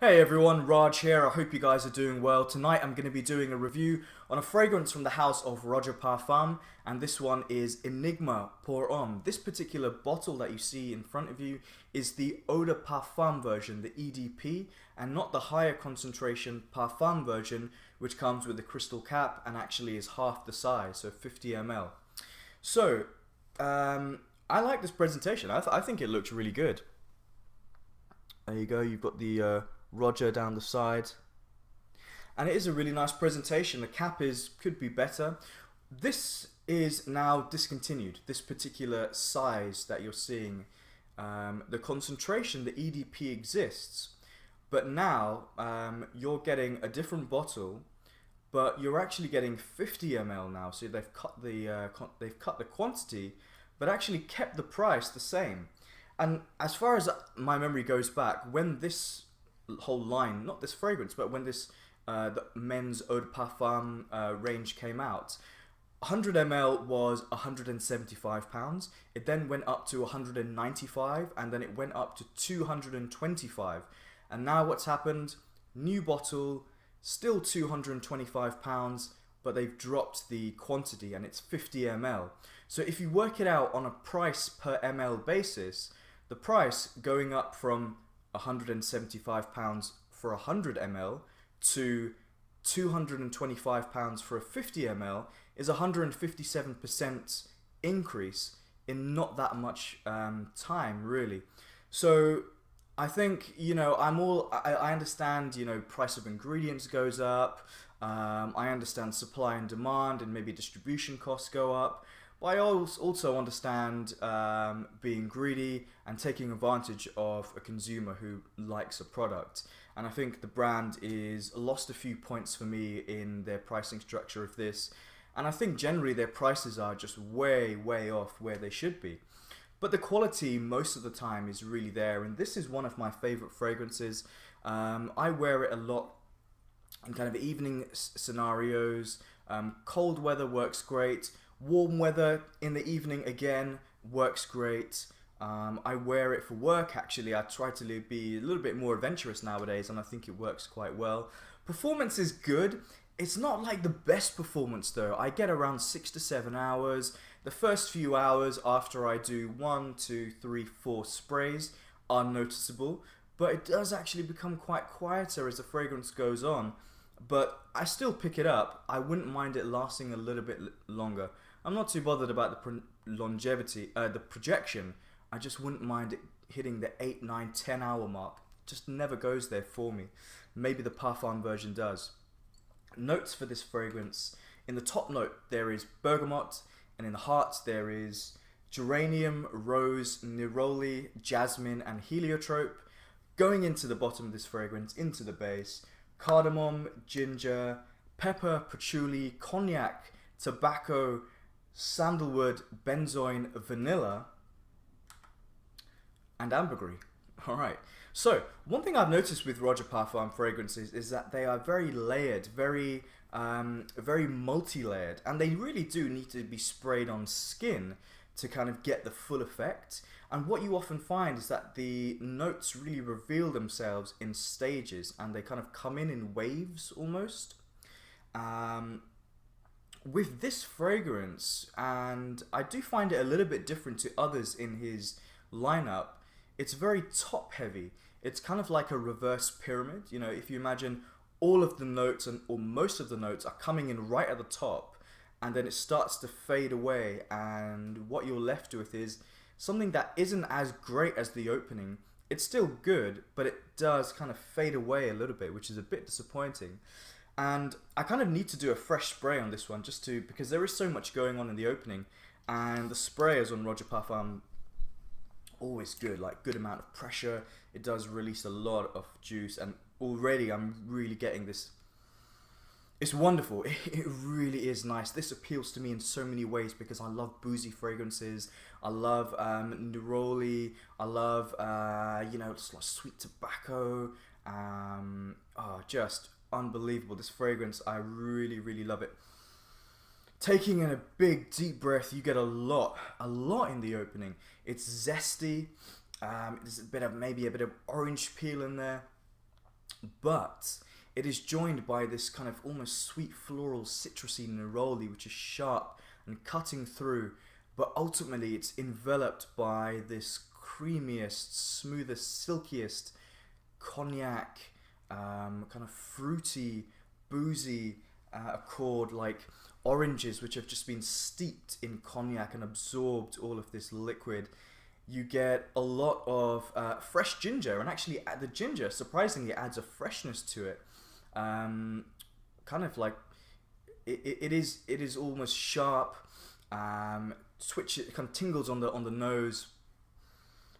Hey everyone, Raj here. I hope you guys are doing well. Tonight I'm going to be doing a review on a fragrance from the house of Roja Parfum, and this one is Enigma Pour Homme. This particular bottle that you see in front of you is the Eau de Parfum version, the EDP, and not the higher concentration Parfum version, which comes with a crystal cap and actually is half the size, so 50 ml. So, I like this presentation. I think it looks really good. There you go, you've got the Roger down the side, and it is a really nice presentation. The cap could be better. This is now discontinued, this particular size that you're seeing. The concentration, the EDP, exists, but now you're getting a different bottle, but you're actually getting 50 ml now. So they've cut the quantity, but actually kept the price the same. And as far as my memory goes back, when this whole line, not this fragrance, but when this the men's Eau de Parfum range came out, 100 ml was £175. It then went up to 195, and then it went up to 225. And now what's happened? New bottle, still £225, but they've dropped the quantity and it's 50 ml. So if you work it out on a price per ml basis, the price going up from £175 for 100 ml to £225 for a 50 ml is 157% increase in not that much time, really. So I think, I understand, price of ingredients goes up. I understand supply and demand and maybe distribution costs go up. But I also understand being greedy and taking advantage of a consumer who likes a product. And I think the brand is lost a few points for me in their pricing structure of this. And I think generally their prices are just way, way off where they should be. But the quality most of the time is really there. And this is one of my favorite fragrances. I wear it a lot in kind of evening scenarios. Cold weather works great. Warm weather in the evening again works great. I wear it for work actually. I try to be a little bit more adventurous nowadays, and I think it works quite well. Performance is good. It's not like the best performance though. I get around 6 to 7 hours. The first few hours after I do 1, 2, 3, 4 sprays are noticeable, but it does actually become quite quieter as the fragrance goes on. But I still pick it up. I wouldn't mind it lasting a little bit longer. I'm not too bothered about the longevity, the projection. I just wouldn't mind it hitting the 8, 9, 10 hour mark. It just never goes there for me. Maybe the Parfum version does. Notes for this fragrance. In the top note there is Bergamot, and in the heart there is Geranium, Rose, Neroli, Jasmine and Heliotrope. Going into the bottom of this fragrance, into the base, Cardamom, Ginger, Pepper, Patchouli, Cognac, Tobacco, Sandalwood, Benzoin, Vanilla, and Ambergris. Alright, so one thing I've noticed with Roja Parfum fragrances is that they are very layered, very multi-layered, and they really do need to be sprayed on skin to kind of get the full effect. And what you often find is that the notes really reveal themselves in stages, and they kind of come in waves almost. With this fragrance, and I do find it a little bit different to others in his lineup, it's very top heavy. It's kind of like a reverse pyramid. If you imagine all of the notes or most of the notes are coming in right at the top, and then it starts to fade away, and what you're left with is something that isn't as great as the opening. It's still good, but it does kind of fade away a little bit, which is a bit disappointing. And I kind of need to do a fresh spray on this one because there is so much going on in the opening, and the sprayers on Roja Parfum always good, like good amount of pressure. It does release a lot of juice, and already I'm really getting this. It's wonderful. It really is nice. This appeals to me in so many ways because I love boozy fragrances. I love Neroli. I love just like sweet tobacco. Just unbelievable. This fragrance, I really, really love it. Taking in a big deep breath, you get a lot in the opening. It's zesty. There's maybe a bit of orange peel in there. but it is joined by this kind of almost sweet floral citrusy neroli, which is sharp and cutting through, but ultimately it's enveloped by this creamiest, smoothest, silkiest cognac, kind of fruity, boozy accord, like oranges which have just been steeped in cognac and absorbed all of this liquid. You get a lot of fresh ginger, and actually the ginger surprisingly adds a freshness to it. Kind of like it is almost sharp. It kind of tingles on the nose,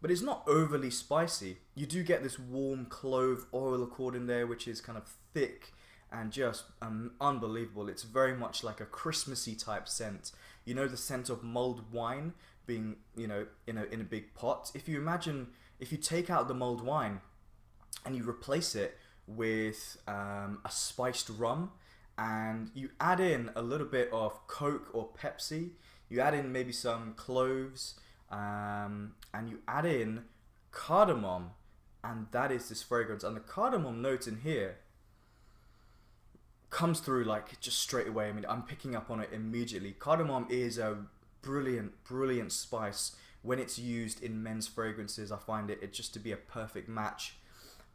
but it's not overly spicy. You do get this warm clove oil accord in there, which is kind of thick and just unbelievable. It's very much like a Christmassy type scent. You know, the scent of mulled wine being, you know, in a big pot. If you take out the mulled wine and you replace it with a spiced rum, and you add in a little bit of Coke or Pepsi, you add in maybe some cloves, and you add in cardamom, and that is this fragrance. And the cardamom note in here comes through like just straight away. I mean, I'm picking up on it immediately. Cardamom is a brilliant spice. When it's used in men's fragrances, I find it just to be a perfect match.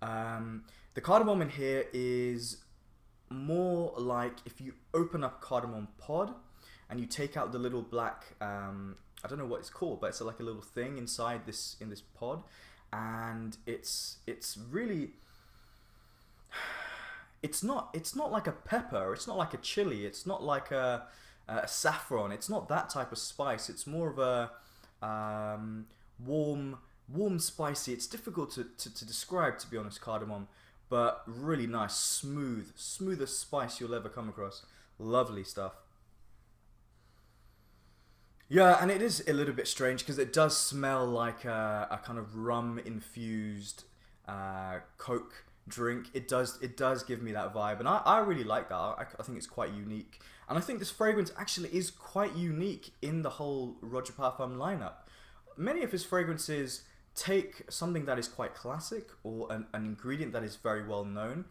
The cardamom in here is more like if you open up cardamom pod and you take out the little black, I don't know what it's called, but it's like a little thing inside this pod, and it's really, it's not like a pepper, it's not like a chili, it's not like a saffron, it's not that type of spice. It's more of a warm spicy. It's difficult to describe, to be honest, cardamom, but really nice, smoothest spice you'll ever come across. Lovely stuff. Yeah, and it is a little bit strange because it does smell like a kind of rum infused Coke drink. It does give me that vibe, and I really like that. I think it's quite unique, and I think this fragrance actually is quite unique in the whole Roja Parfum lineup. Many of his fragrances take something that is quite classic or an ingredient that is very well known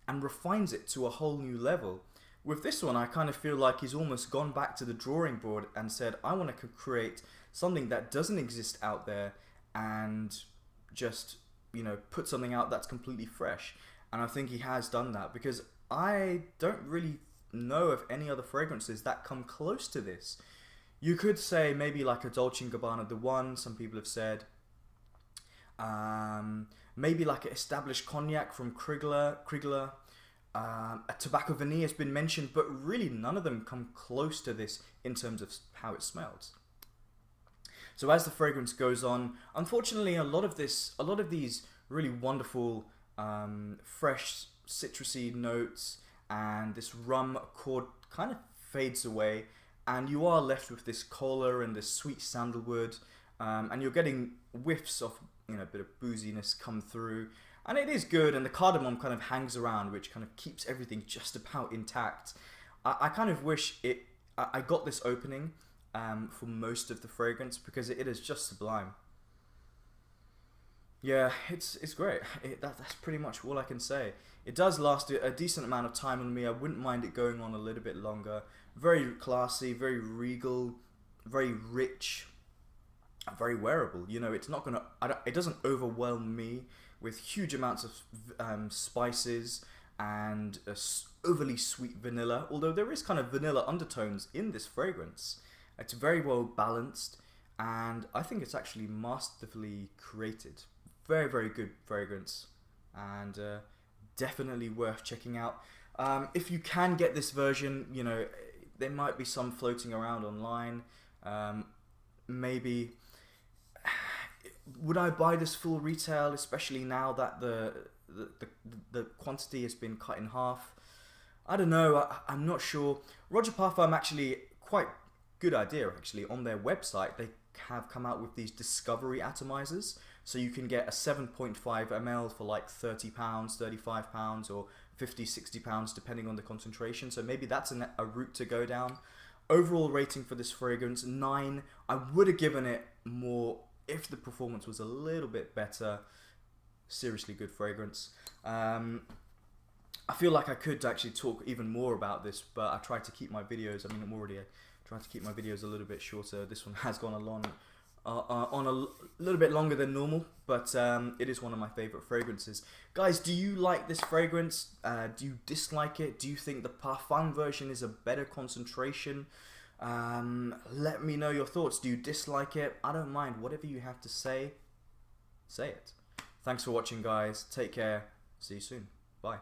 and refines it to a whole new level. With this one, I kind of feel like he's almost gone back to the drawing board and said, I want to create something that doesn't exist out there and just, you know, put something out that's completely fresh. And I think he has done that, because I don't really know of any other fragrances that come close to this. You could say maybe like a Dolce & Gabbana The One, some people have said. Maybe like an established cognac from Kriegler. A Tobacco Vanille has been mentioned, but really none of them come close to this in terms of how it smells. So as the fragrance goes on, unfortunately, a lot of these really wonderful, fresh, citrusy notes and this rum accord kind of fades away, and you are left with this cola and this sweet sandalwood, and you're getting whiffs of, you know, a bit of booziness come through. And it is good, and the cardamom kind of hangs around, which kind of keeps everything just about intact. I kind of wish I got this opening for most of the fragrance, because it is just sublime. Yeah, it's great. That's pretty much all I can say. It does last a decent amount of time on me. I wouldn't mind it going on a little bit longer. Very classy, very regal, very rich, very wearable. You know, it's not gonna. It doesn't overwhelm me with huge amounts of spices and overly sweet vanilla, although there is kind of vanilla undertones in this fragrance. It's very well balanced, and I think it's actually masterfully created. Very, very good fragrance, and definitely worth checking out. If you can get this version, you know, there might be some floating around online. Maybe... Would I buy this full retail, especially now that the quantity has been cut in half? I don't know. I'm not sure. Roja Parfum, actually, quite good idea actually. On their website, they have come out with these discovery atomizers, so you can get a 7.5 ml for like £30, £35, or £50, £60 depending on the concentration. So maybe that's a route to go down. Overall rating for this fragrance, 9. I would have given it more if the performance was a little bit better. seriously good fragrance. I feel like I could actually talk even more about this, but I try to keep my videos, I mean, I'm already trying to keep my videos a little bit shorter. This one has gone on a little bit longer than normal, but it is one of my favorite fragrances. Guys, do you like this fragrance? Do you dislike it? Do you think the Parfum version is a better concentration? Let me know your thoughts. Do you dislike it? I don't mind. Whatever you have to say, say it. Thanks for watching, guys. Take care. See you soon. Bye.